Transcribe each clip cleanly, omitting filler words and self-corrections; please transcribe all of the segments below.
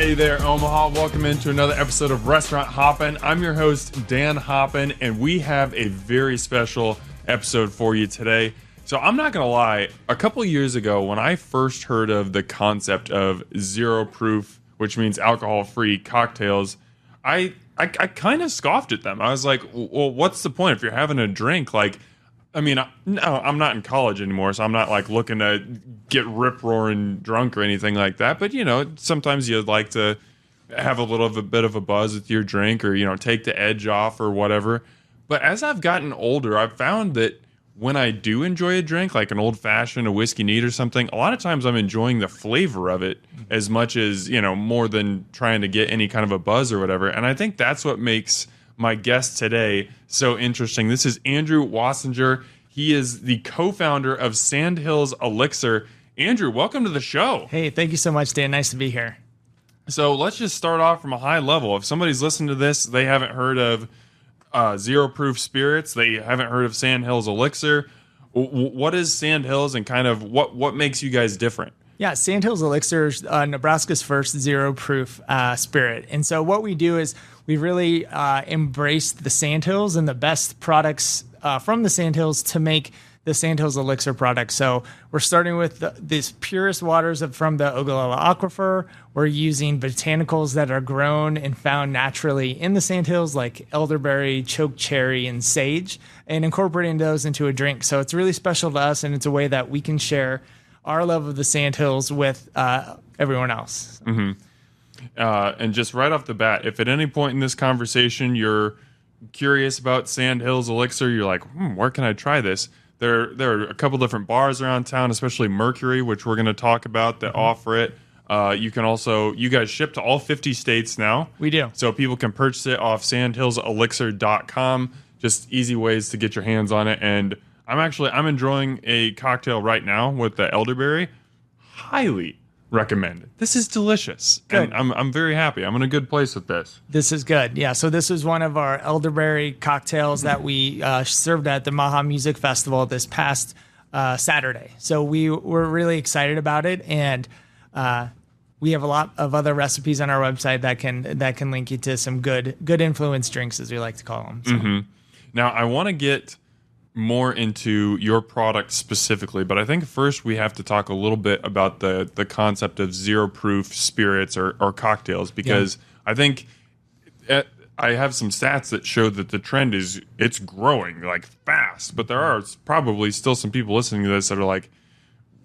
Hey there, Omaha. Welcome into another episode of Restaurant Hoppen. I'm your host, Dan Hoppen, and we have a very special episode for you today. So I'm not going to lie, a couple years ago when I first heard of the concept of zero proof, which means alcohol-free cocktails, I kind of scoffed at them. I was like, well, what's the point if you're having a drink? Like, I mean, no, I'm not in college anymore, so I'm not like looking to get rip-roaring drunk or anything like that. But, you know, sometimes you'd like to have a bit of a buzz with your drink or, you know, take the edge off or whatever. But as I've gotten older, I've found that when I do enjoy a drink, like an old-fashioned, a whiskey neat or something, a lot of times I'm enjoying the flavor of it as much as, you know, more than trying to get any kind of a buzz or whatever. And I think that's what makes my guest today so interesting. This is Andrew Wassinger. He is the co-founder of Sandhills Elixir. Andrew, welcome to the show. Hey, thank you so much, Dan. Nice to be here. So let's just start off from a high level. If somebody's listening to this, they haven't heard of zero proof spirits, they haven't heard of Sandhills Elixir. What is Sandhills and kind of what makes you guys different? Yeah, Sandhills Elixir is Nebraska's first zero proof spirit. And so what we do is we really embraced the Sandhills and the best products from the Sandhills to make the Sandhills Elixir product. So we're starting with these purest waters from the Ogallala Aquifer. We're using botanicals that are grown and found naturally in the Sandhills, like elderberry, choke cherry, and sage, and incorporating those into a drink. So it's really special to us, and it's a way that we can share our love of the Sandhills with everyone else. Mm-hmm. And just right off the bat, if at any point in this conversation you're curious about Sandhills Elixir, you're like, where can I try this? There are a couple different bars around town, especially Mercury, which we're going to talk about, that offer it. You guys ship to all 50 states now. We do. So people can purchase it off sandhillselixir.com. Just easy ways to get your hands on it. And I'm enjoying a cocktail right now with the elderberry. Highly recommend it. This is delicious. Good. And I'm very happy. I'm in a good place with this. This is good. Yeah. So this is one of our elderberry cocktails that we served at the Maha Music Festival this past Saturday. So we were really excited about it, and we have a lot of other recipes on our website that can link you to some good influence drinks, as we like to call them. So. Mm-hmm. Now I want to get more into your product specifically, but I think first we have to talk a little bit about the concept of zero proof spirits or cocktails, because I think I have some stats that show that the trend it's growing like fast, but there are probably still some people listening to this that are like,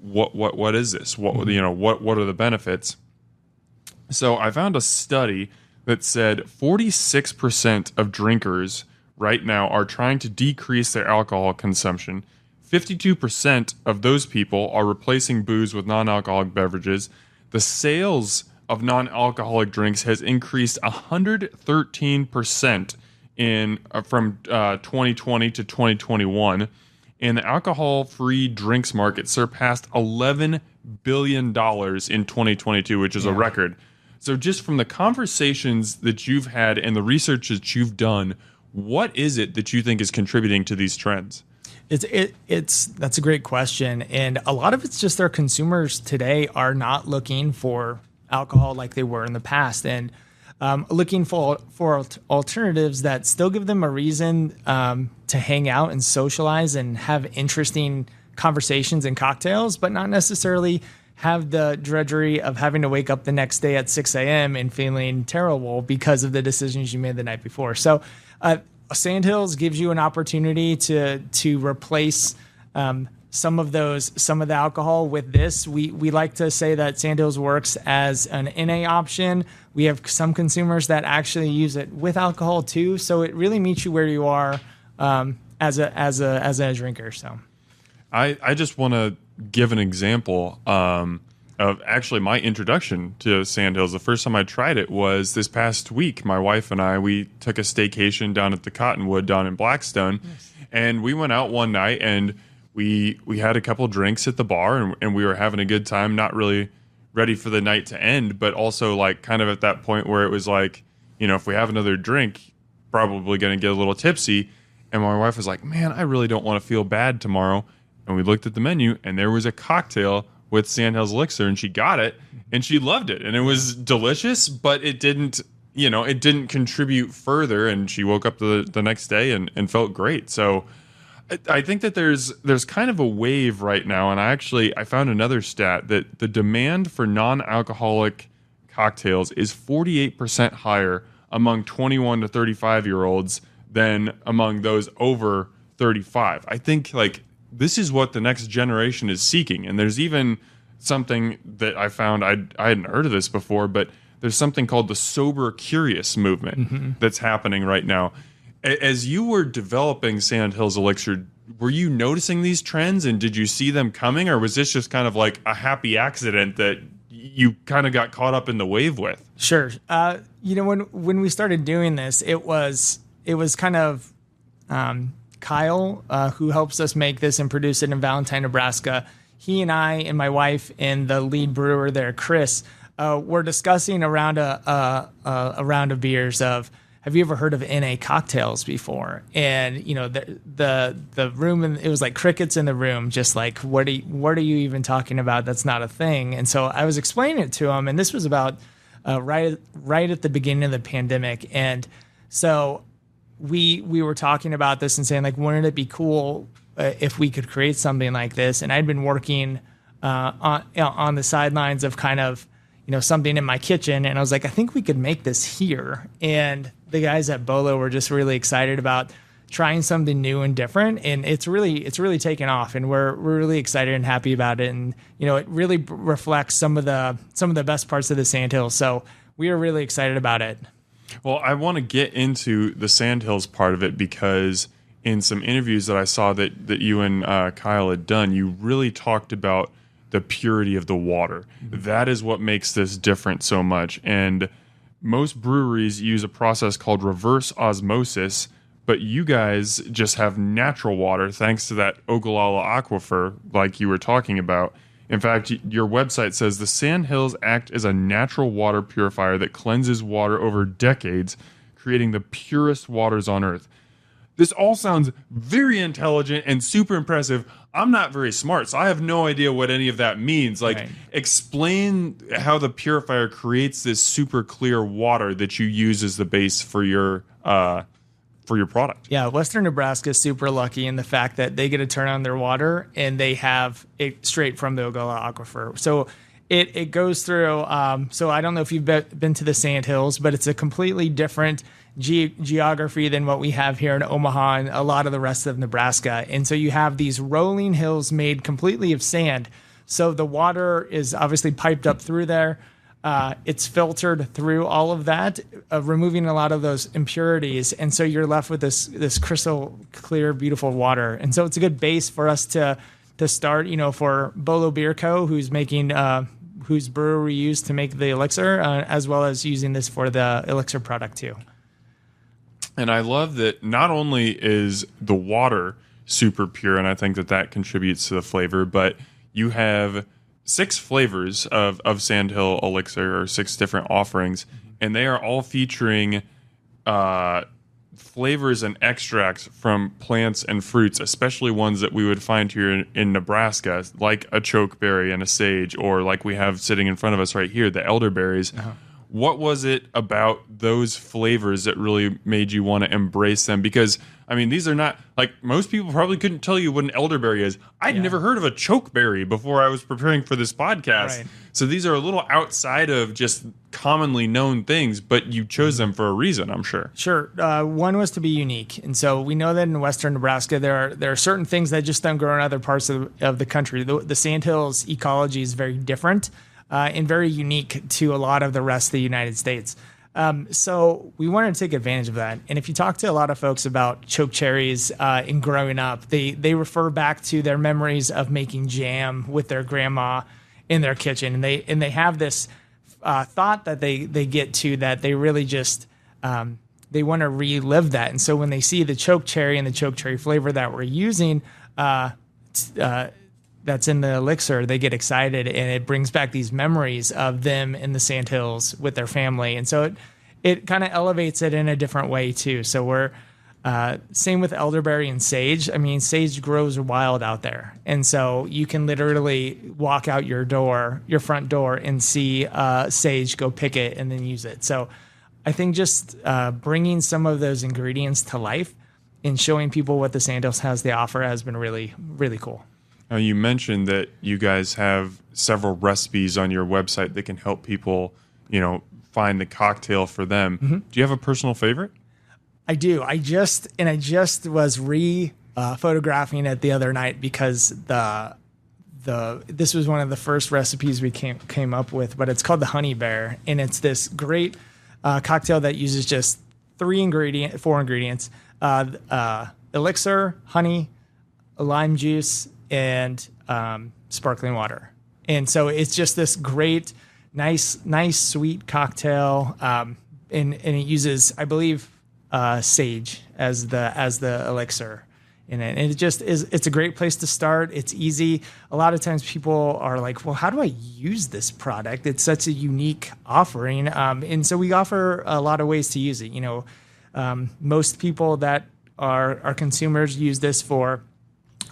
what is this? What are the benefits? So I found a study that said 46% of drinkers right now are trying to decrease their alcohol consumption. 52% of those people are replacing booze with non-alcoholic beverages. The sales of non-alcoholic drinks has increased 113% from 2020 to 2021. And the alcohol-free drinks market surpassed $11 billion in 2022, which is a record. So just from the conversations that you've had and the research that you've done, what is it that you think is contributing to these trends? That's a great question. And a lot of it's just our consumers today are not looking for alcohol like they were in the past, and looking for alternatives that still give them a reason to hang out and socialize and have interesting conversations and cocktails, but not necessarily have the drudgery of having to wake up the next day at 6 a.m. and feeling terrible because of the decisions you made the night before. So Sandhills gives you an opportunity to replace some of the alcohol with this. We like to say that Sandhills works as an NA option. We have some consumers that actually use it with alcohol too. So it really meets you where you are as a drinker. So I just want to give an example of actually my introduction to Sandhills. The first time I tried it was this past week. My wife and I, we took a staycation down at the Cottonwood down in Blackstone. Nice. And we went out one night and we had a couple drinks at the bar and we were having a good time, not really ready for the night to end, but also like kind of at that point where it was like, you know, if we have another drink, probably going to get a little tipsy. And my wife was like, man, I really don't want to feel bad tomorrow. And we looked at the menu and there was a cocktail with Sandhills Elixir, and she got it and she loved it, and it was delicious, but it didn't contribute further, and she woke up the next day and felt great. So I think that there's kind of a wave right now, and I found another stat that the demand for non-alcoholic cocktails is 48% higher among 21 to 35-year-olds than among those over 35. I think like this is what the next generation is seeking. And there's even something that I found, I hadn't heard of this before, but there's something called the sober curious movement that's happening right now. As you were developing Sandhills Elixir, were you noticing these trends, and did you see them coming, or was this just kind of like a happy accident that you kind of got caught up in the wave with? Sure. When we started doing this, it was kind of Kyle, who helps us make this and produce it in Valentine, Nebraska. He and I and my wife and the lead brewer there, Chris, were discussing around a round of beers of, have you ever heard of NA cocktails before? And the room, and it was like crickets in the room, just like, what are you even talking about? That's not a thing. And so I was explaining it to him, and this was about right at the beginning of the pandemic. And so we were talking about this and saying, like, wouldn't it be cool if we could create something like this? And I'd been working on the sidelines of kind of something in my kitchen, and I was like, I think we could make this here. And the guys at Bolo were just really excited about trying something new and different, and it's really taken off, and we're really excited and happy about it. And it really reflects some of the best parts of the Sandhills, so we are really excited about it. Well, I want to get into the Sandhills part of it, because in some interviews that I saw that you and Kyle had done, you really talked about the purity of the water. That is what makes this different so much. And most breweries use a process called reverse osmosis, but you guys just have natural water thanks to that Ogallala Aquifer, like you were talking about. In fact, your website says the Sandhills act as a natural water purifier that cleanses water over decades, creating the purest waters on earth. This all sounds very intelligent and super impressive. I'm not very smart, so I have no idea what any of that means. Like, right. Explain how the purifier creates this super clear water that you use as the base for your product. Yeah, Western Nebraska is super lucky in the fact that they get to turn on their water and they have it straight from the Ogallala Aquifer. So it goes through. So I don't know if you've been to the Sandhills, but it's a completely different geography than what we have here in Omaha and a lot of the rest of Nebraska. And so you have these rolling hills made completely of sand. So the water is obviously piped up through there. It's filtered through all of that, removing a lot of those impurities. And so you're left with this crystal clear, beautiful water. And so it's a good base for us to start, for Bolo Beer Co., who's making, whose brewery used to make the elixir, as well as using this for the elixir product too. And I love that not only is the water super pure, and I think that contributes to the flavor, but you have 6 flavors of Sandhill Elixir, or 6 different offerings, and they are all featuring flavors and extracts from plants and fruits, especially ones that we would find here in Nebraska, like a chokeberry and a sage, or like we have sitting in front of us right here, the elderberries. Uh-huh. What was it about those flavors that really made you want to embrace them? Because, I mean, these are not, like, most people probably couldn't tell you what an elderberry is. I'd never heard of a chokeberry before I was preparing for this podcast. Right. So these are a little outside of just commonly known things, but you chose them for a reason, I'm sure. Sure. One was to be unique. And so we know that in Western Nebraska, there are certain things that just don't grow in other parts of the country. The Sandhills ecology is very different. And very unique to a lot of the rest of the United States. So we wanted to take advantage of that. And if you talk to a lot of folks about choke cherries and growing up, they refer back to their memories of making jam with their grandma in their kitchen. And they have this thought that they get to that they really just, they want to relive that. And so when they see the choke cherry and the choke cherry flavor that we're using, that's in the elixir, they get excited, and it brings back these memories of them in the Sandhills with their family. And so it kind of elevates it in a different way too. So we're Same with elderberry and sage. I mean, sage grows wild out there. And so you can literally walk out your front door, and see sage, go pick it, and then use it. So I think just bringing some of those ingredients to life and showing people what the Sandhills has to offer has been really, really cool. Now, you mentioned that you guys have several recipes on your website that can help people, find the cocktail for them. Mm-hmm. Do you have a personal favorite? I do. I just was photographing it the other night because this was one of the first recipes we came up with, but it's called the Honey Bear, and it's this great cocktail that uses just four ingredients: elixir, honey, lime juice, and sparkling water. And so it's just this great, nice sweet cocktail, and it uses, I believe, sage as the elixir in it. And it's a great place to start. It's easy. A lot of times people are like, well, how do I use this product? It's such a unique offering. And so we offer a lot of ways to use it. Most people that are consumers use this for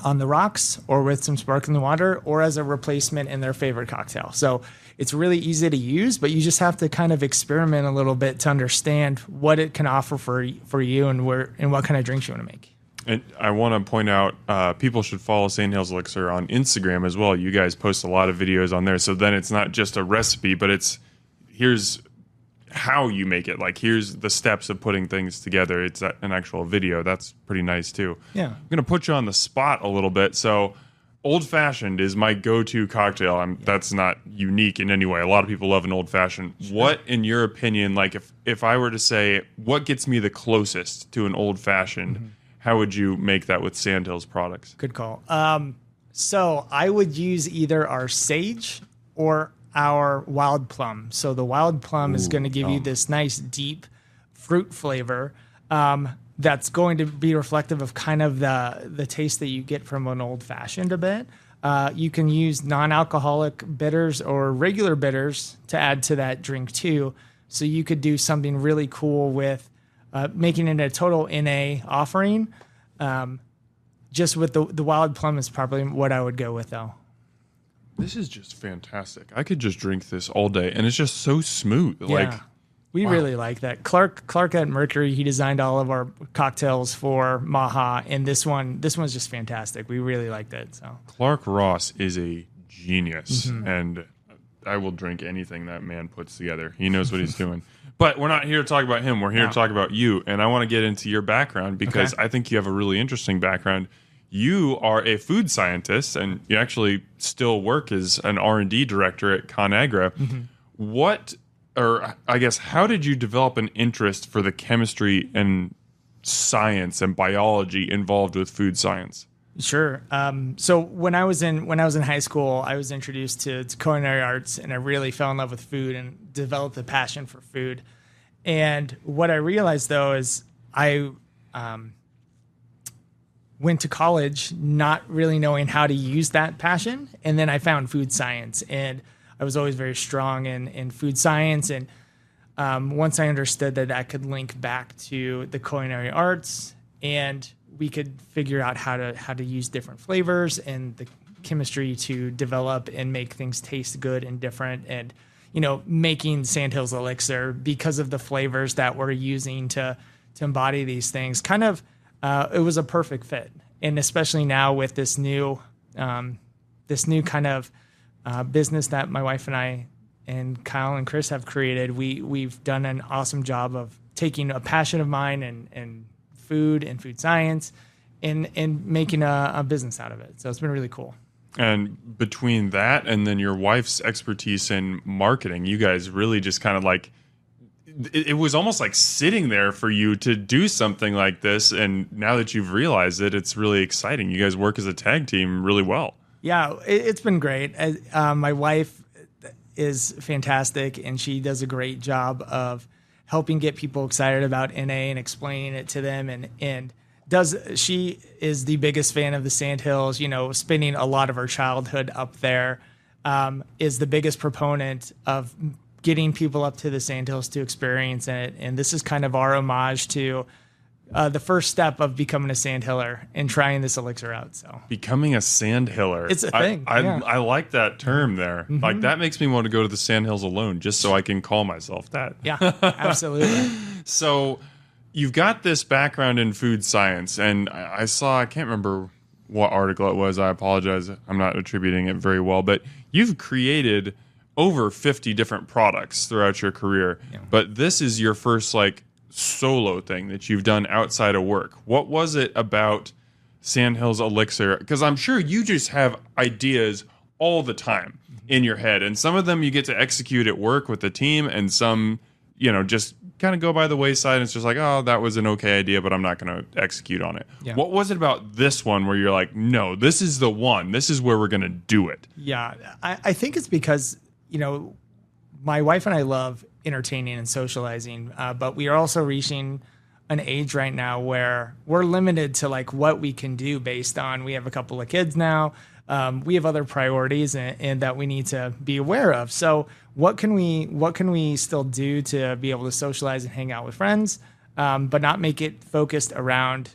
on the rocks or with some sparkling water or as a replacement in their favorite cocktail. So it's really easy to use, but you just have to kind of experiment a little bit to understand what it can offer for you and what kind of drinks you want to make. And I want to point out, people should follow Sandhills Elixir on Instagram as well. You guys post a lot of videos on there. So then it's not just a recipe, but here's how you make it. Like, here's the steps of putting things together. It's an actual video. That's pretty nice too. Yeah. I'm going to put you on the spot a little bit. So Old Fashioned is my go-to cocktail. That's not unique in any way. A lot of people love an Old Fashioned. Sure. What, in your opinion, like if I were to say what gets me the closest to an Old Fashioned, mm-hmm. how would you make that with Sandhills products? Good call. So I would use either our sage or our wild plum. So the wild plum is going to give you this nice deep fruit flavor that's going to be reflective of kind of the taste that you get from an Old Fashioned a bit. You can use non-alcoholic bitters or regular bitters to add to that drink too. So you could do something really cool with making it a total NA offering. Just with the wild plum is probably what I would go with though. This is just fantastic. I could just drink this all day, and it's just so smooth. Yeah. We really like that. Clark at Mercury, he designed all of our cocktails for Maha, and this one's just fantastic. We really liked it. So Clark Ross is a genius, mm-hmm. and I will drink anything that man puts together. He knows what he's doing. But we're not here to talk about him. We're here to talk about you, and I want to get into your background because I think you have a really interesting background. You are a food scientist, and you actually still work as an R&D director at ConAgra. Mm-hmm. How did you develop an interest for the chemistry and science and biology involved with food science? Sure. So when I was in high school, I was introduced to culinary arts, and I really fell in love with food and developed a passion for food. And what I realized though is I went to college not really knowing how to use that passion. And then I found food science, and I was always very strong in food science. And once I understood that could link back to the culinary arts, and we could figure out how to use different flavors and the chemistry to develop and make things taste good and different. And, making Sandhills Elixir because of the flavors that we're using to embody these things, kind of, it was a perfect fit. And especially now with this new kind of business that my wife and I and Kyle and Chris have created, we've done an awesome job of taking a passion of mine and food science and making a business out of it. So it's been really cool. And between that and then your wife's expertise in marketing, you guys really just kind of like, it was almost like sitting there for you to do something like this. And now that you've realized it, it's really exciting. You guys work as a tag team really well. Yeah, it's been great. My wife is fantastic, and she does a great job of helping get people excited about NA and explaining it to them. And she is the biggest fan of the Sandhills, spending a lot of her childhood up there, is the biggest proponent of getting people up to the Sandhills to experience it. And this is kind of our homage to the first step of becoming a Sandhiller and trying this elixir out. So becoming a Sandhiller. It's a thing. I like that term there. Like that makes me want to go to the Sandhills alone just so I can call myself that. Yeah, absolutely. So you've got this background in food science, and I can't remember what article it was. I apologize. I'm not attributing it very well, but you've created over 50 different products throughout your career. Yeah. But this is your first like solo thing that you've done outside of work. What was it about Sandhills Elixir? Because I'm sure you just have ideas all the time in your head, and some of them you get to execute at work with the team, and some, just kind of go by the wayside, and it's just like, oh, that was an okay idea, but I'm not going to execute on it. Yeah. What was it about this one where you're like, no, this is the one, this is where we're going to do it? Yeah, I think it's because, my wife and I love entertaining and socializing, but we are also reaching an age right now where we're limited to like what we can do based on, we have a couple of kids now. We have other priorities and that we need to be aware of. So what can we still do to be able to socialize and hang out with friends, but not make it focused around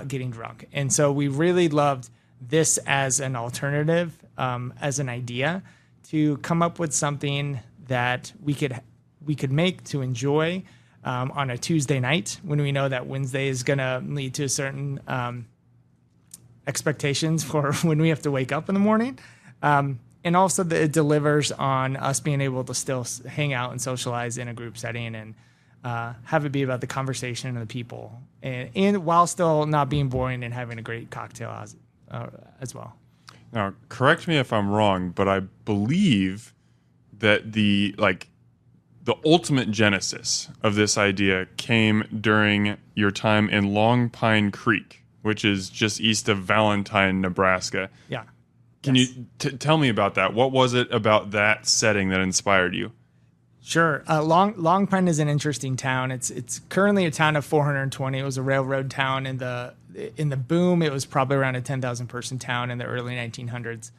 getting drunk? And so we really loved this as an alternative, as an idea to come up with something that we could make to enjoy on a Tuesday night when we know that Wednesday is going to lead to a certain expectations for when we have to wake up in the morning. And also that it delivers on us being able to still hang out and socialize in a group setting and have it be about the conversation and the people, and while still not being boring and having a great cocktail as well. Now, correct me if I'm wrong, but I believe that the ultimate genesis of this idea came during your time in Long Pine Creek, which is just east of Valentine, Nebraska. Yeah. Can you tell me about that? What was it about that setting that inspired you? Sure. Long Pine is an interesting town. It's currently a town of 420. It was a railroad town in the boom. It was probably around a 10,000 person town in the early 1900s.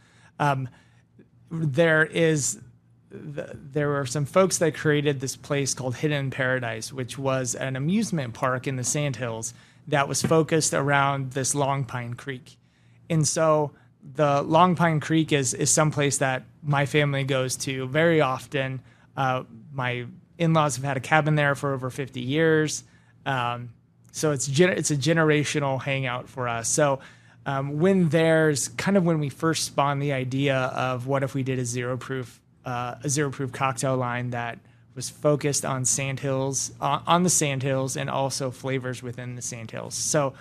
There were some folks that created this place called Hidden Paradise, which was an amusement park in the Sandhills that was focused around this Long Pine Creek. And so the Long Pine Creek is someplace that my family goes to very often. My in-laws have had a cabin there for over 50 years. So it's a generational hangout for us. So when we first spawned the idea of what if we did a zero proof cocktail line that was focused on Sandhills, on the Sandhills, and also flavors within the Sandhills. So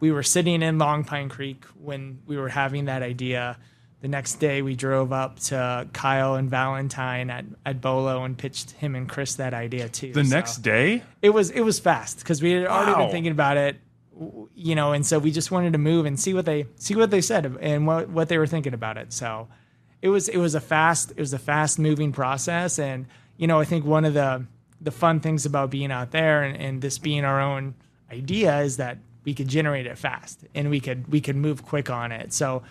we were sitting in Long Pine Creek when we were having that idea. The next day, we drove up to Kyle and Valentine at Bolo and pitched him and Chris that idea too. The next day? It was fast because we had already been thinking about it, and so we just wanted to move and see what they said and what they were thinking about it. So it was a fast moving process, and I think one of the fun things about being out there and this being our own idea is that we could generate it fast and we could move quick on it. So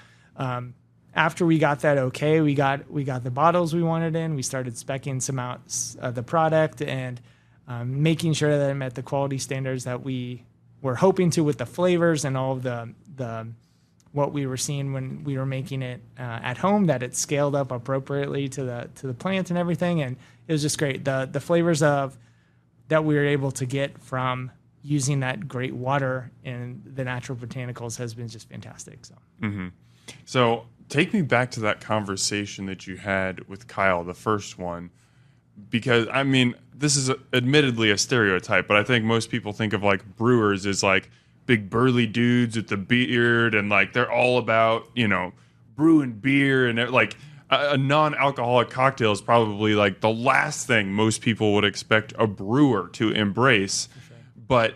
after we got that okay, we got the bottles we wanted in. We started speccing some out the product and making sure that it met the quality standards that we were hoping to with the flavors and all of the what we were seeing when we were making it at home, that it scaled up appropriately to the plant and everything. And it was just great. The flavors of that we were able to get from using that great water and the natural botanicals has been just fantastic. So. Mm-hmm. So take me back to that conversation that you had with Kyle, the first one, because I mean, this is admittedly a stereotype, but I think most people think of like brewers as like big burly dudes with the beard and like they're all about, brewing beer, and like a non-alcoholic cocktail is probably like the last thing most people would expect a brewer to embrace. Sure. But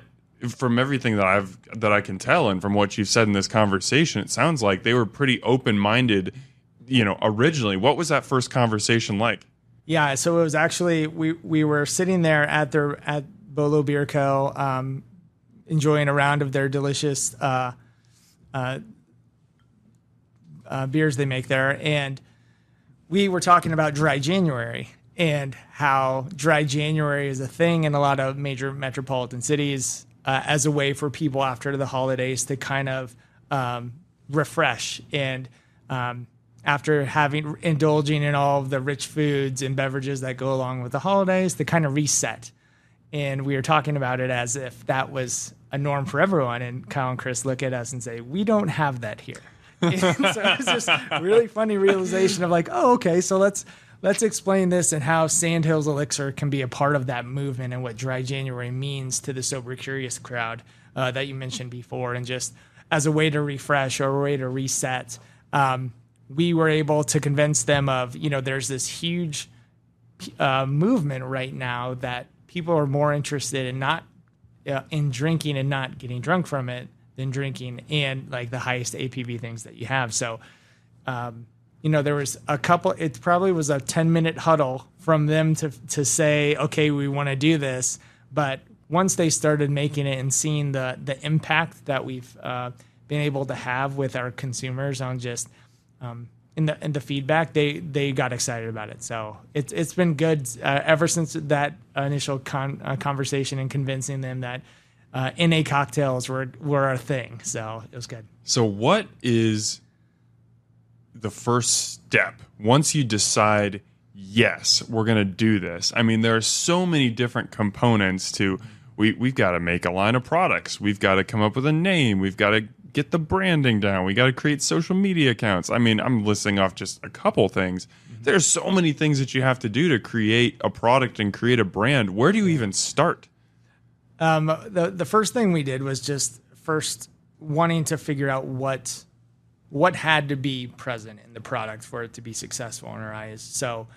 from everything that I can tell and from what you've said in this conversation, it sounds like they were pretty open-minded, originally. What was that first conversation like? Yeah, so it was actually we were sitting there at Bolo Beer Co. Enjoying a round of their delicious beers they make there, and we were talking about dry January and how dry January is a thing in a lot of major metropolitan cities. as a way for people after the holidays to kind of refresh and after indulging in all of the rich foods and beverages that go along with the holidays, to kind of reset. And we were talking about it as if that was a norm for everyone. And Kyle and Chris look at us and say, we don't have that here. And so it's just a really funny realization of like, oh, okay, so let's explain this and how Sandhills Elixir can be a part of that movement and what Dry January means to the sober curious crowd that you mentioned before. And just as a way to refresh or a way to reset, we were able to convince them of, there's this huge movement right now that people are more interested in not in drinking and not getting drunk from it than drinking and like the highest APV things that you have. So, there was it probably was a 10-minute huddle from them to say, okay, we want to do this. But once they started making it and seeing the impact that we've been able to have with our consumers on just in the feedback, they got excited about it. So it's been good ever since that initial conversation and convincing them that NA cocktails were a thing. So it was good. So what is the first step once you decide, yes, we're going to do this? I mean, there are so many different components to. We've got to make a line of products. We've got to come up with a name. We've got to get the branding down. We got to create social media accounts. I mean, I'm listing off just a couple things. There's so many things that you have to do to create a product and create a brand. Where do you even start? The first thing we did was just first wanting to figure out what had to be present in the product for it to be successful in our eyes. So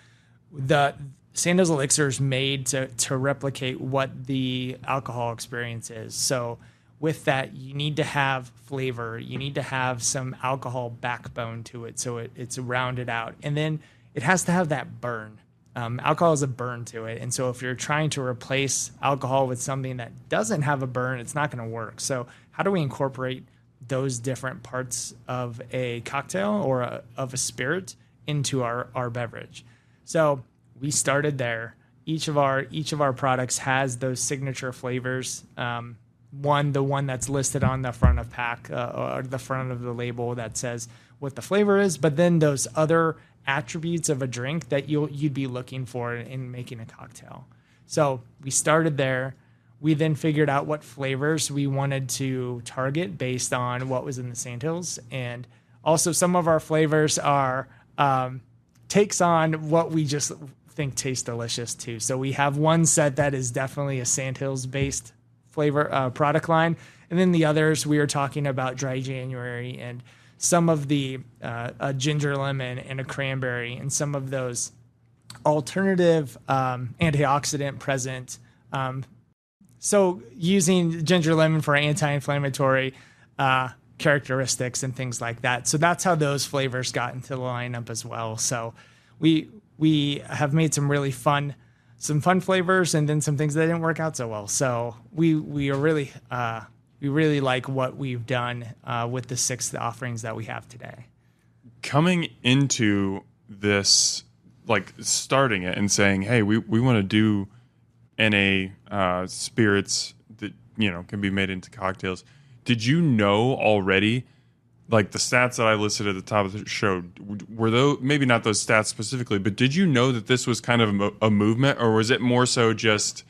the Sandhills Elixir is made to replicate what the alcohol experience is. So with that, you need to have flavor. You need to have some alcohol backbone to it, so it's rounded out. And then it has to have that burn. Alcohol has a burn to it. And so if you're trying to replace alcohol with something that doesn't have a burn, it's not going to work. So how do we incorporate those different parts of a cocktail or of a spirit into our beverage? So we started there. Each of our products has those signature flavors. The one that's listed on the front of pack or the front of the label that says what the flavor is, but then those other attributes of a drink that you'd be looking for in making a cocktail. So we started there. We then figured out what flavors we wanted to target based on what was in the Sandhills, and also some of our flavors are takes on what we just think tastes delicious too. So we have one set that is definitely a Sandhills based flavor product line, and then the others we are talking about Dry January and some of the a ginger lemon and a cranberry and some of those alternative antioxidant present. So using ginger lemon for anti-inflammatory characteristics and things like that. So that's how those flavors got into the lineup as well. So we have made some really fun flavors and then some things that didn't work out so well. So we are really we really like what we've done with the 6 offerings that we have today. Coming into this, like starting it and saying, hey, we want to do NA spirits that, can be made into cocktails. Did you know already, like the stats that I listed at the top of the show, were those, maybe not those stats specifically, but did you know that this was kind of a movement, or was it more so just,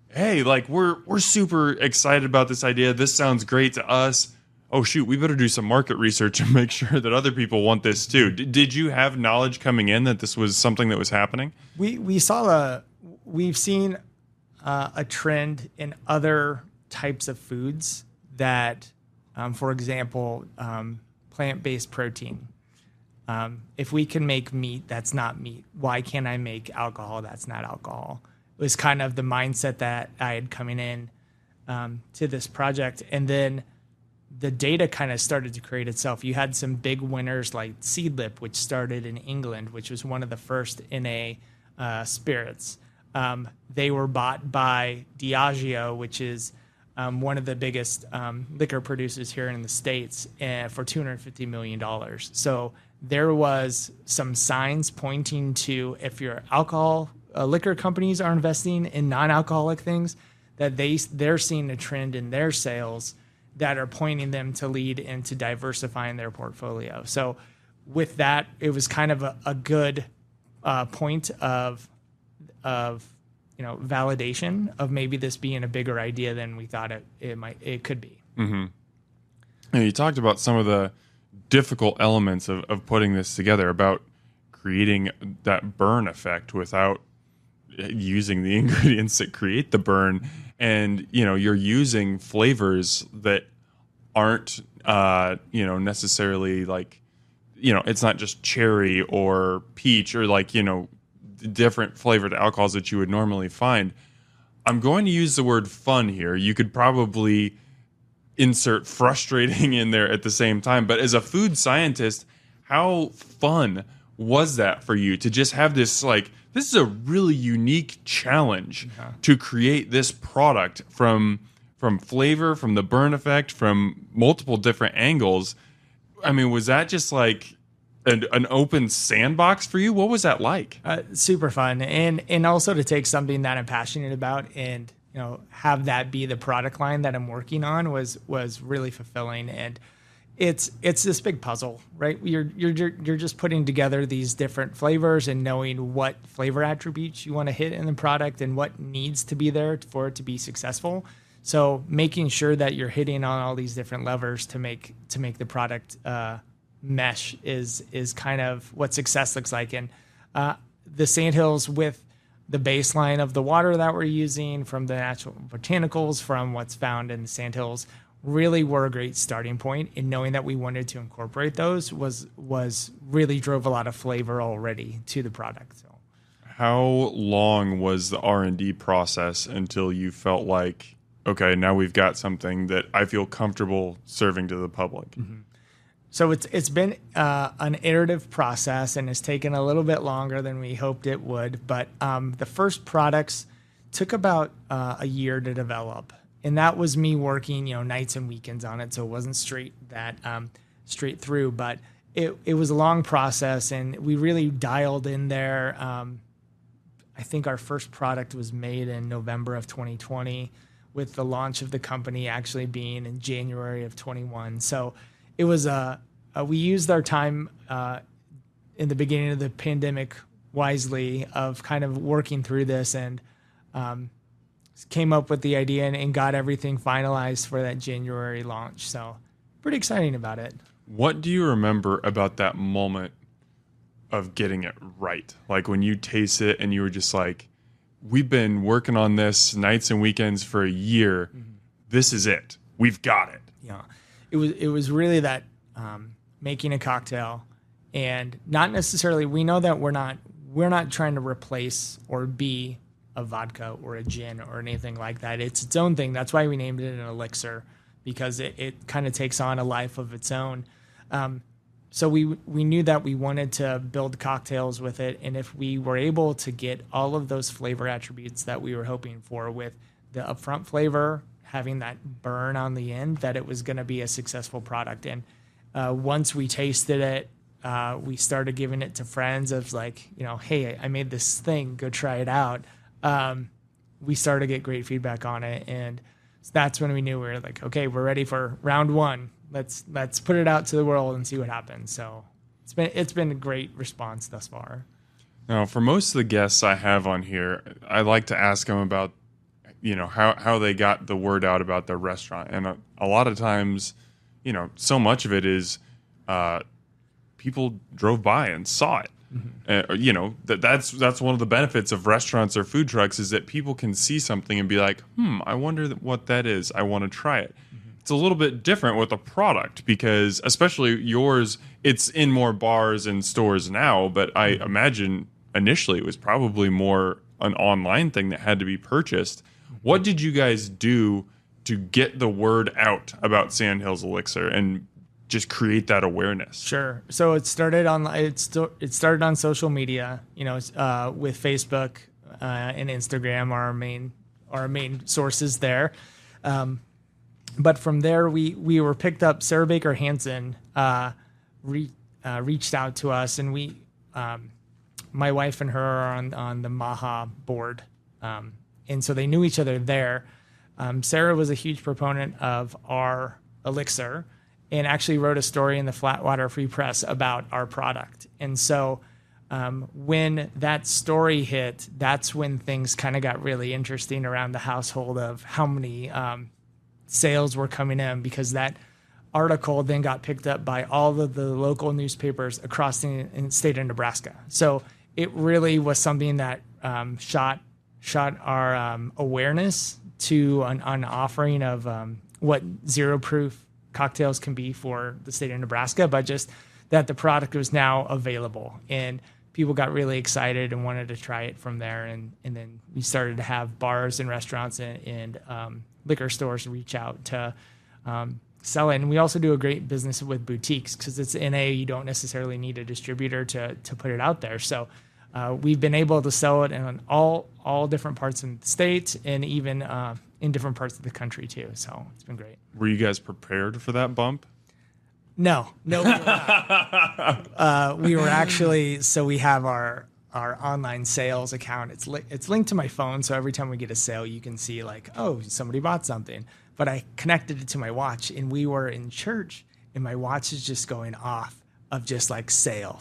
hey, like we're super excited about this idea. This sounds great to us. Oh shoot, we better do some market research and make sure that other people want this too. Did you have knowledge coming in that this was something that was happening? We've seen a trend in other types of foods that, for example, plant-based protein. If we can make meat that's not meat, why can't I make alcohol that's not alcohol? It was kind of the mindset that I had coming in to this project. And then the data kind of started to create itself. You had some big winners like Seedlip, which started in England, which was one of the first NA spirits. They were bought by Diageo, which is one of the biggest liquor producers here in the States, for $250 million. So there was some signs pointing to, if your liquor companies are investing in non-alcoholic things, that they're seeing a trend in their sales that are pointing them to lead into diversifying their portfolio. So with that, it was kind of a good point of validation of maybe this being a bigger idea than we thought it could be. Mm-hmm. And you talked about some of the difficult elements of putting this together, about creating that burn effect without using the ingredients that create the burn. And, you're using flavors that aren't, necessarily like, it's not just cherry or peach or different flavored alcohols that you would normally find. I'm going to use the word fun here. You could probably insert frustrating in there at the same time. But as a food scientist, how fun was that for you to just have this, this is a really unique challenge to create this product from flavor, from the burn effect, from multiple different angles. I mean, was that just like an open sandbox for you? What was that like? Super fun. And also to take something that I'm passionate about and, have that be the product line that I'm working on was really fulfilling. And it's this big puzzle, right? You're just putting together these different flavors and knowing what flavor attributes you want to hit in the product and what needs to be there for it to be successful. So making sure that you're hitting on all these different levers to make the product mesh is kind of what success looks like. And the Sandhills, with the baseline of the water that we're using from the natural botanicals, from what's found in the Sandhills, really were a great starting point. And knowing that we wanted to incorporate those was really drove a lot of flavor already to the product. So, how long was the R&D process until you felt like, okay, now we've got something that I feel comfortable serving to the public? Mm-hmm. So it's been an iterative process, and it's taken a little bit longer than we hoped it would. But the first products took about a year to develop, and that was me working, nights and weekends on it. So it wasn't straight through, but it was a long process, and we really dialed in there. I think our first product was made in November of 2020, with the launch of the company actually being in January of 21. So it was we used our time in the beginning of the pandemic wisely, of kind of working through this, and came up with the idea and got everything finalized for that January launch. So pretty exciting about it. What do you remember about that moment of getting it right? Like when you taste it and you were just like, we've been working on this nights and weekends for a year. Mm-hmm. This is it. We've got it. Yeah. It was really that making a cocktail, and not necessarily, we know that we're not trying to replace or be a vodka or a gin or anything like that. It's its own thing. That's why we named it an elixir, because it kind of takes on a life of its own. So we knew that we wanted to build cocktails with it, and if we were able to get all of those flavor attributes that we were hoping for, with the upfront flavor, having that burn on the end, that it was going to be a successful product. And once we tasted it, we started giving it to friends of like, hey, I made this thing, go try it out. We started to get great feedback on it, and that's when we knew we were like, okay, we're ready for round one. Let's put it out to the world and see what happens. So it's been a great response thus far. Now, for most of the guests I have on here, I like to ask them about, how they got the word out about their restaurant. And a lot of times, so much of it is people drove by and saw it. Mm-hmm. That's one of the benefits of restaurants or food trucks, is that people can see something and be like, I wonder what that is. I want to try it. Mm-hmm. It's a little bit different with a product, because especially yours, it's in more bars and stores now, but I imagine initially it was probably more an online thing that had to be purchased. What did you guys do to get the word out about Sandhills Elixir and just create that awareness? Sure. So it started on social media, with Facebook and Instagram are our main sources there. But from there, we were picked up. Sarah Baker Hansen reached out to us, and we, my wife and her are on the Maha board. And so they knew each other there. Sarah was a huge proponent of our elixir and actually wrote a story in the Flatwater Free Press about our product. And so when that story hit, that's when things kind of got really interesting around the household of how many sales were coming in, because that article then got picked up by all of the local newspapers across the state of Nebraska. So it really was something that shot our awareness to an offering of what zero proof cocktails can be for the state of Nebraska, but just that the product was now available, and people got really excited and wanted to try it from there. And then we started to have bars and restaurants and liquor stores reach out to sell it. And we also do a great business with boutiques, because it's NA. You don't necessarily need a distributor to put it out there. So we've been able to sell it in all different parts of the state, and even in different parts of the country too. So it's been great. Were you guys prepared for that bump? No, we were not. We were actually, so we have our online sales account. It's linked to my phone, so every time we get a sale, you can see like, oh, somebody bought something. But I connected it to my watch, and we were in church, and my watch is just going off of just like sale.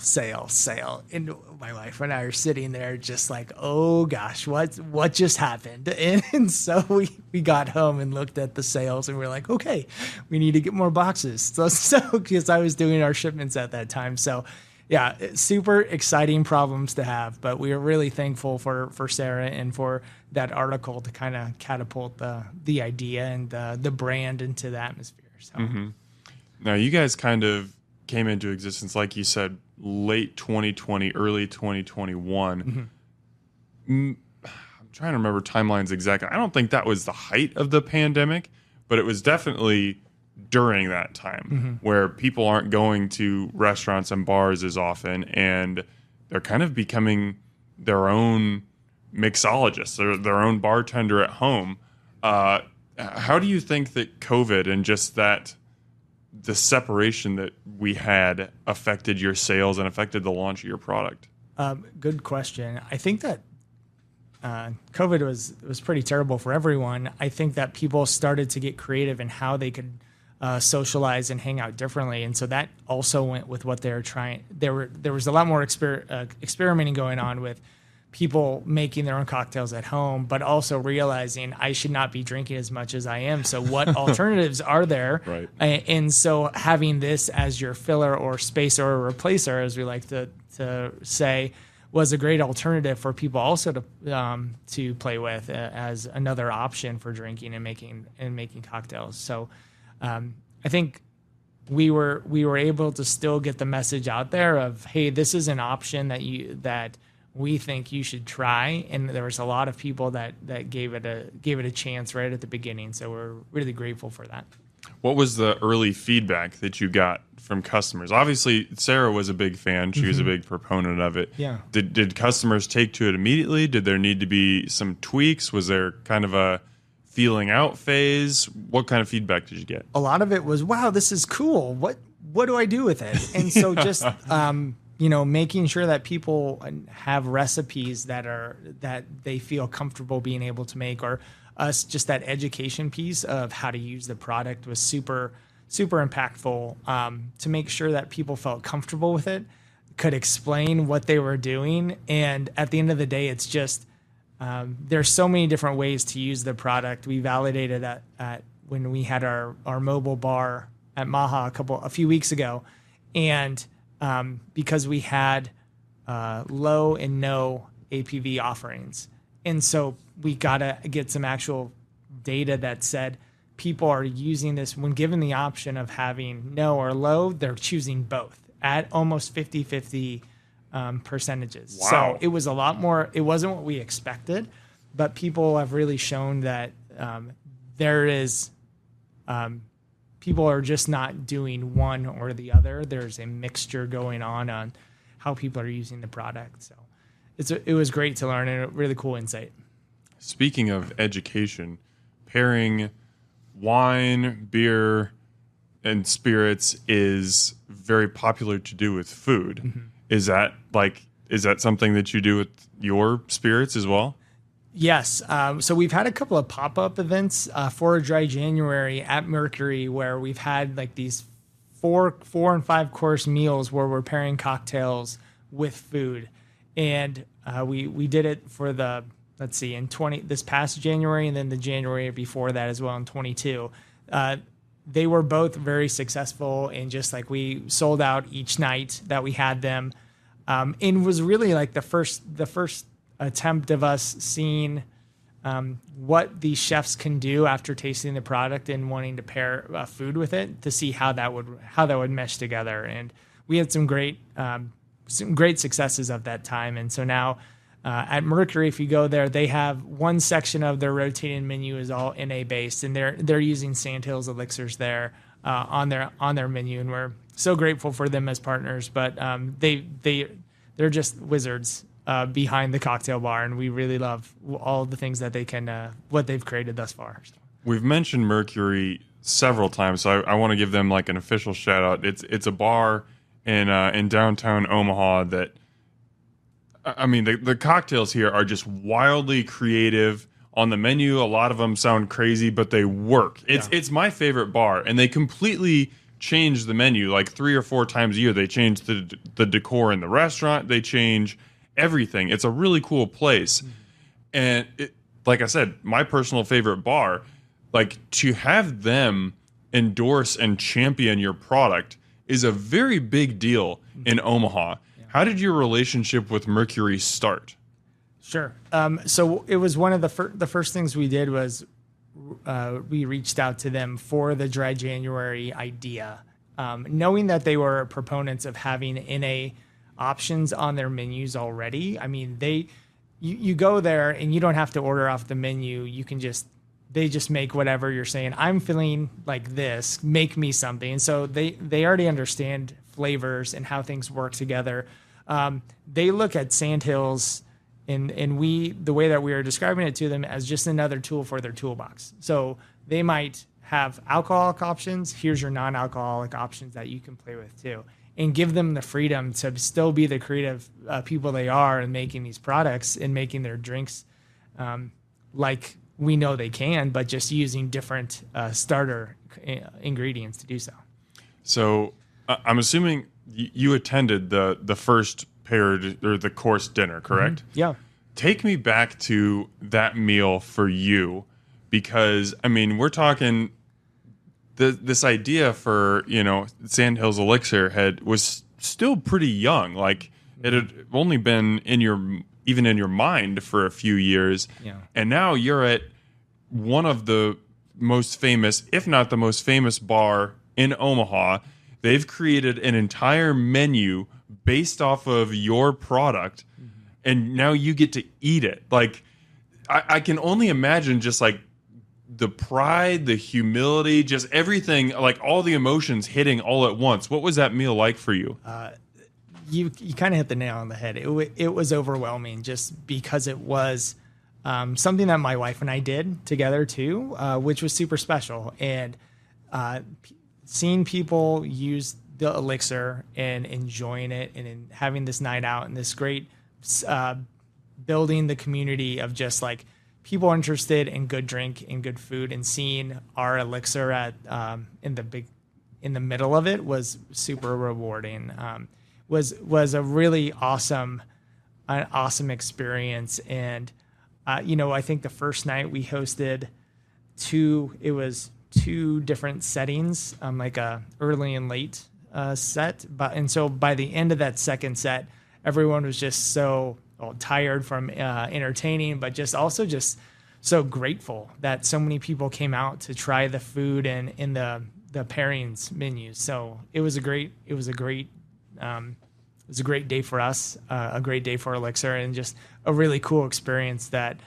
And my wife and I are sitting there just like, oh gosh, what just happened? And so we got home and looked at the sales, and we're like, okay, we need to get more boxes. So because I was doing our shipments at that time. So yeah, super exciting problems to have, but we are really thankful for Sarah and for that article to kind of catapult the idea and the brand into the atmosphere. So Now you guys kind of came into existence, like you said, late 2020, early 2021. I'm trying to remember timelines exactly. I don't think that was the height of the pandemic, but it was definitely during that time where people aren't going to restaurants and bars as often, and they're kind of becoming their own mixologists, their own bartender at home. How do you think that COVID and just the separation that we had affected your sales and affected the launch of your product? Good question. I think that COVID was pretty terrible for everyone. I think that people started to get creative in how they could socialize and hang out differently, and so that also went with what they were trying. There was a lot more experimenting going on with people making their own cocktails at home, but also realizing I should not be drinking as much as I am. So what alternatives are there? Right. And so having this as your filler or spacer or replacer, as we like to say, was a great alternative for people also to play with as another option for drinking and making cocktails. So I think we were able to still get the message out there of, hey, this is an option that we think you should try, and there was a lot of people that gave it a chance right at the beginning. So we're really grateful for that. What was the early feedback that you got from customers? Obviously, Sarah was a big fan. She was a big proponent of it. Yeah. Did customers take to it immediately? Did there need to be some tweaks? Was there kind of a feeling out phase? What kind of feedback did you get? A lot of it was, wow, this is cool. What do I do with it? And so just making sure that people have recipes that they feel comfortable being able to make, or us just that education piece of how to use the product was super, super impactful, to make sure that people felt comfortable with it, could explain what they were doing. And at the end of the day, it's just, there's so many different ways to use the product. We validated at when we had our mobile bar at Maha a few weeks ago. And because we had low and no APV offerings. And so we got to get some actual data that said people are using this when given the option of having no or low, they're choosing both at almost 50-50 percentages. Wow. So it was a lot more, it wasn't what we expected, but people have really shown that there is, people are just not doing one or the other. There's a mixture going on how people are using the product. So it was great to learn, and a really cool insight. Speaking of education, pairing wine, beer, and spirits is very popular to do with food. Is that something that you do with your spirits as well? Yes. So we've had a couple of pop-up events for Dry January at Mercury where we've had like these four and 5 course meals where we're pairing cocktails with food. And we did it for let's see, this past January and then the January before that as well in 22. They were both very successful and just like we sold out each night that we had them. And was really like the first attempt of us seeing what these chefs can do after tasting the product and wanting to pair food with it to see how that would mesh together. And we had some great successes of that time. And so now at Mercury, if you go there, they have one section of their rotating menu is all NA based, and they're using Sandhills Elixirs there on their menu, and we're so grateful for them as partners. But they're just wizards behind the cocktail bar, and we really love all the things that they can what they've created thus far. We've mentioned Mercury several times, so I want to give them like an official shout out. It's a bar in downtown Omaha that, I mean, the cocktails here are just wildly creative on the menu. A lot of them sound crazy, but they work. It's my favorite bar, and they completely change the menu like 3 or 4 times a year. They change the decor in the restaurant. They change everything. It's a really cool place. And like I said, my personal favorite bar, like to have them endorse and champion your product is a very big deal in Omaha. How did your relationship with Mercury start? Sure. So it was one of the first things we did was we reached out to them for the Dry January idea, knowing that they were proponents of having NA options on their menus already. I mean, you go there and you don't have to order off the menu. They just make whatever you're saying. I'm feeling like this, make me something. And so they already understand flavors and how things work together. They look at Sandhills and the way that we are describing it to them as just another tool for their toolbox. So they might have alcoholic options. Here's your non-alcoholic options that you can play with too, and give them the freedom to still be the creative people they are in making these products and making their drinks like we know they can, but just using different starter ingredients to do so. So I'm assuming you attended the first paired or the course dinner, correct? Mm-hmm. Yeah. Take me back to that meal for you, because I mean, we're talking this idea for, Sandhills Elixir was still pretty young. Like it had only been in your mind for a few years. Yeah. And now you're at one of the most famous, if not the most famous bar in Omaha. They've created an entire menu based off of your product, and now you get to eat it. Like, I can only imagine just like the pride, the humility, just everything, like all the emotions hitting all at once. What was that meal like for you? You kind of hit the nail on the head. It was overwhelming just because it was something that my wife and I did together too, which was super special. And seeing people use the elixir and enjoying it and having this night out and this great building the community of just like people interested in good drink and good food, and seeing our elixir at in the middle of it was super rewarding. Was a really awesome experience. And I think the first night we hosted two different settings, like a early and late set. And so by the end of that second set, everyone was just so tired from entertaining, but just also just so grateful that so many people came out to try the food and in the pairings menus. So it was a great day for us, a great day for Elixir, and just a really cool experience that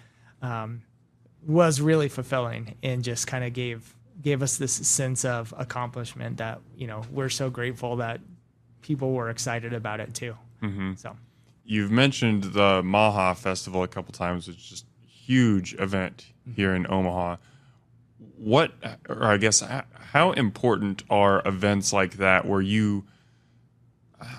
was really fulfilling and just kind of gave us this sense of accomplishment that, we're so grateful that people were excited about it too. Mm-hmm. So you've mentioned the Maha Festival a couple times, which is just a huge event here in Omaha. How important are events like that where you,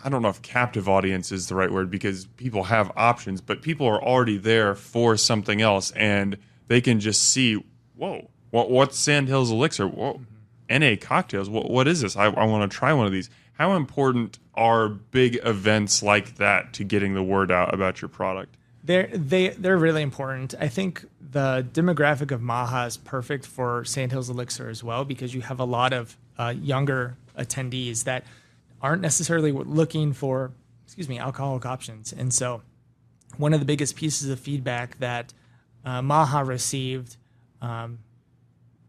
I don't know if captive audience is the right word, because people have options, but people are already there for something else, and they can just see, whoa, what's Sandhills Elixir? Whoa, NA cocktails. What is this? I want to try one of these. How important are big events like that to getting the word out about your product? They're really important. I think the demographic of Maha is perfect for Sandhills Elixir as well, because you have a lot of younger attendees that aren't necessarily looking for, alcoholic options. And so one of the biggest pieces of feedback that Maha received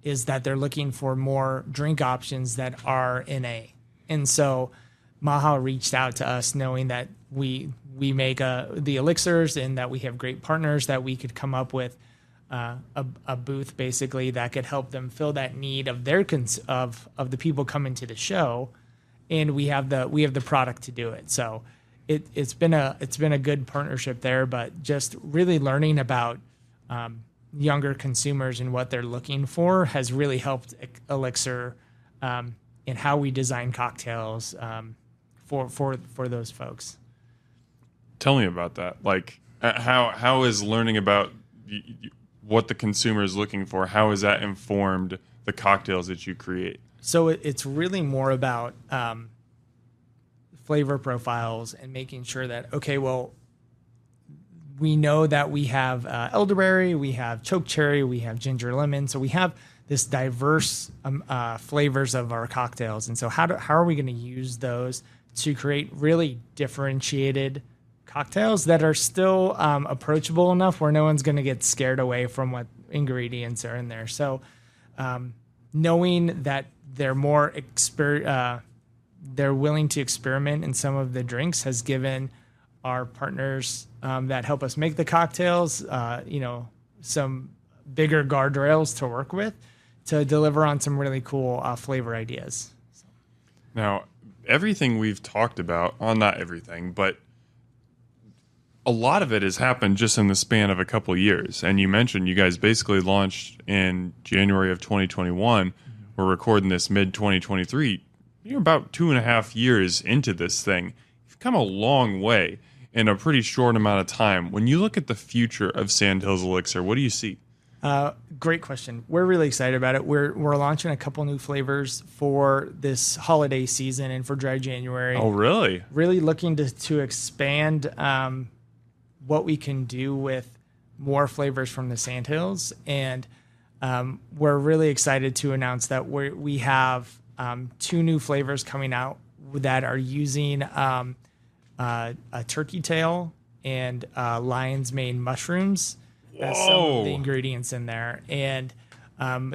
is that they're looking for more drink options that are NA. And so Maha reached out to us knowing that we make the elixirs and that we have great partners, that we could come up with a booth basically that could help them fill that need of their of the people coming to the show, and we have the product to do it. So it's been a good partnership there, but just really learning about younger consumers and what they're looking for has really helped Elixir in how we design cocktails for those folks. Tell me about that. Like, how is learning about what the consumer is looking for, how has that informed the cocktails that you create? So it's really more about flavor profiles and making sure that, okay, well, we know that we have elderberry, we have choke cherry, we have ginger lemon. So we have this diverse flavors of our cocktails. And so how are we going to use those to create really differentiated cocktails that are still approachable enough where no one's going to get scared away from what ingredients are in there. So knowing that they're more they're willing to experiment in some of the drinks has given our partners that help us make the cocktails, some bigger guardrails to work with to deliver on some really cool flavor ideas. So. Now, everything we've talked about, well, not everything, but a lot of it has happened just in the span of a couple of years. And you mentioned you guys basically launched in January of 2021. Mm-hmm. We're recording this mid-2023. You're about 2.5 years into this thing. You've come a long way in a pretty short amount of time. When you look at the future of Sandhills Elixir, what do you see? Great question. We're really excited about it. We're launching a couple new flavors for this holiday season and for dry January. Oh, really? Really looking to expand what we can do with more flavors from the Sandhills. And we're really excited to announce that we have 2 new flavors coming out that are using a turkey tail and lion's mane mushrooms as some of the ingredients in there. And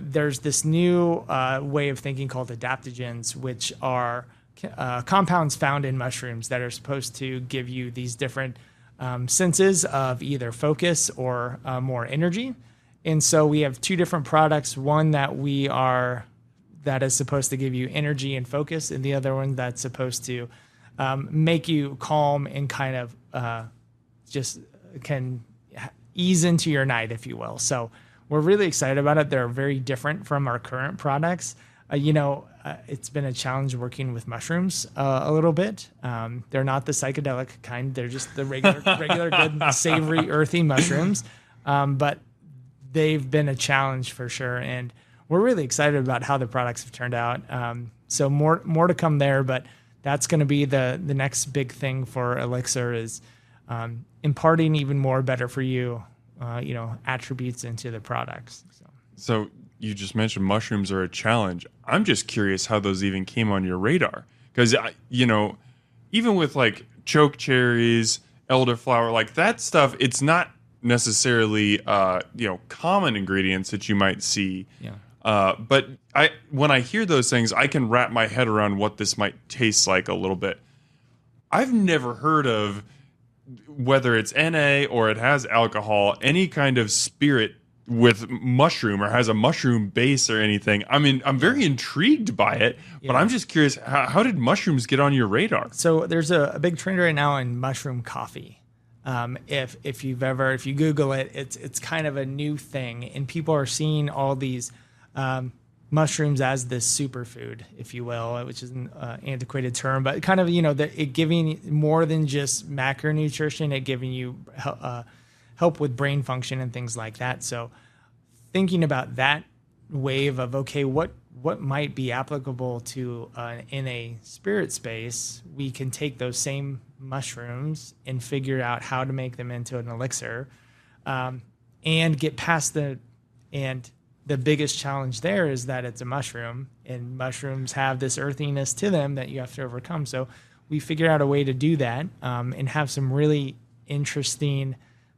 there's this new way of thinking called adaptogens, which are compounds found in mushrooms that are supposed to give you these different senses of either focus or more energy. And so we have 2 different products, one that is supposed to give you energy and focus, and the other one that's supposed to make you calm and kind of just can ease into your night, if you will. So we're really excited about it. They're very different from our current products. It's been a challenge working with mushrooms a little bit. They're not the psychedelic kind. They're just the regular good, savory, earthy mushrooms. But they've been a challenge for sure. And we're really excited about how the products have turned out. So more to come there, but that's going to be the next big thing for Elixir is imparting even more better for you, attributes into the products. So you just mentioned mushrooms are a challenge. I'm just curious how those even came on your radar. Because, even with like choke cherries, elderflower, like that stuff, it's not necessarily, common ingredients that you might see. Yeah. But when I hear those things, I can wrap my head around what this might taste like a little bit. I've never heard of, whether it's NA or it has alcohol, any kind of spirit with mushroom or has a mushroom base or anything. I mean, I'm very intrigued by it, but I'm just curious, how did mushrooms get on your radar? So there's a big trend right now in mushroom coffee. If you Google it, it's kind of a new thing, and people are seeing all these mushrooms as this superfood, if you will, which is an antiquated term, but kind of, it giving more than just macronutrition, it giving you help with brain function and things like that. So thinking about that wave of, okay, what might be applicable to in a spirit space, we can take those same mushrooms and figure out how to make them into an elixir, and get past the biggest challenge there is that it's a mushroom, and mushrooms have this earthiness to them that you have to overcome. So we figured out a way to do that, and have some really interesting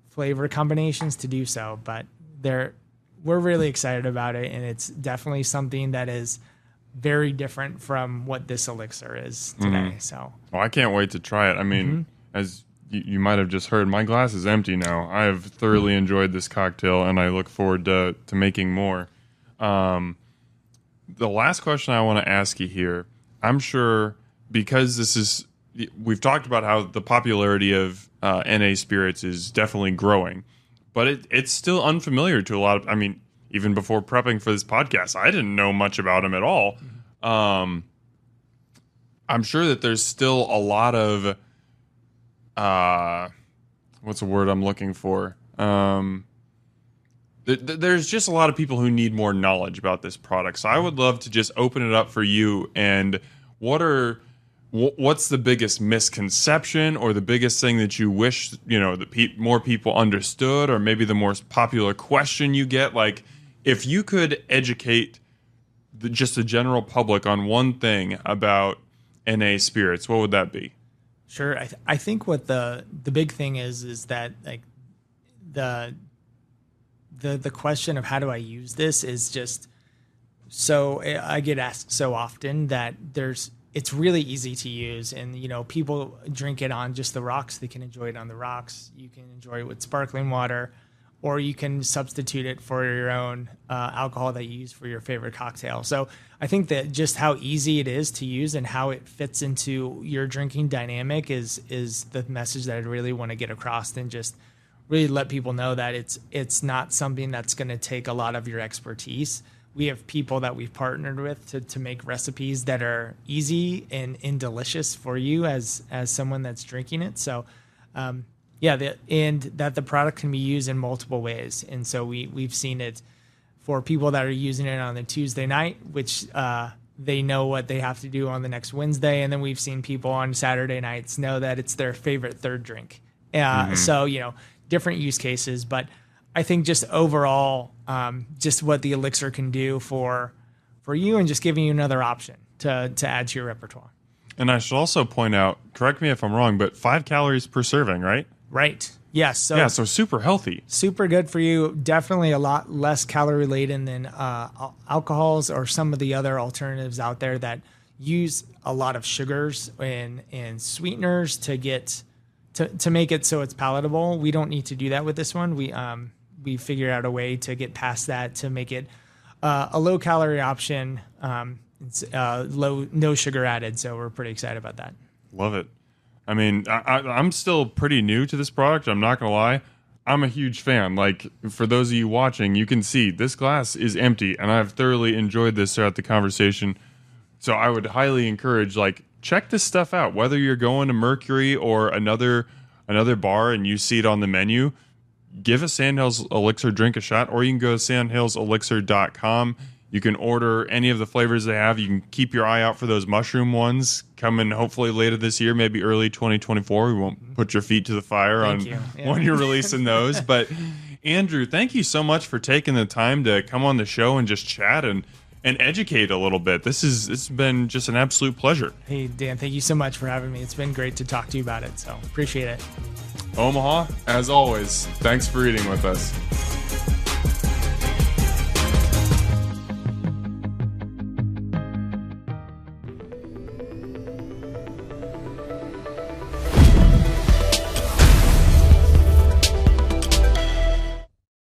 flavor combinations to do so. But we're really excited about it, and it's definitely something that is very different from what this elixir is today. So, well, I can't wait to try it. I mean, as you might have just heard, my glass is empty now. I have thoroughly enjoyed this cocktail, and I look forward to making more. The last question I want to ask you here, I'm sure because we've talked about how the popularity of NA spirits is definitely growing, but it's still unfamiliar to a lot of, I mean, even before prepping for this podcast, I didn't know much about them at all. I'm sure that there's still a lot of, what's the word I'm looking for? There's just a lot of people who need more knowledge about this product. So I would love to just open it up for you. And what's the biggest misconception or the biggest thing that you wish, that more people understood, or maybe the most popular question you get? Like, if you could educate just the general public on one thing about NA spirits, what would that be? Sure. I think what the big thing is that, like, the question of how do I use this is just, so I get asked so often that it's really easy to use, and people drink it on just the rocks. They can enjoy it on the rocks. You can enjoy it with sparkling water, or you can substitute it for your own alcohol that you use for your favorite cocktail. So I think that just how easy it is to use and how it fits into your drinking dynamic is the message that I really want to get across, and just really let people know that it's not something that's going to take a lot of your expertise. We have people that we've partnered with to make recipes that are easy and delicious for you as someone that's drinking it. So, and that the product can be used in multiple ways. And so we've seen it for people that are using it on the Tuesday night, which they know what they have to do on the next Wednesday. And then we've seen people on Saturday nights know that it's their favorite third drink. So, different use cases, but I think just overall, just what the elixir can do for you, and just giving you another option to add to your repertoire. And I should also point out, correct me if I'm wrong, but 5 calories per serving, right? Right. Yes. So super healthy. Super good for you. Definitely a lot less calorie laden than alcohols or some of the other alternatives out there that use a lot of sugars and sweeteners to make it so it's palatable. We don't need to do that with this one. We figured out a way to get past that to make it a low calorie option. It's no sugar added. So we're pretty excited about that. Love it. I mean, I'm still pretty new to this product. I'm not going to lie. I'm a huge fan. Like, for those of you watching, you can see this glass is empty, and I've thoroughly enjoyed this throughout the conversation. So I would highly encourage, check this stuff out. Whether you're going to Mercury or another bar and you see it on the menu, give a Sandhills Elixir drink a shot, or you can go to sandhillselixir.com. You can order any of the flavors they have. You can keep your eye out for those mushroom ones coming hopefully later this year, maybe early 2024. We won't put your feet to the fire when you're releasing those. But Andrew, thank you so much for taking the time to come on the show and just chat and educate a little bit. This has been just an absolute pleasure. Hey, Dan, thank you so much for having me. It's been great to talk to you about it, so appreciate it. Omaha, as always, thanks for eating with us.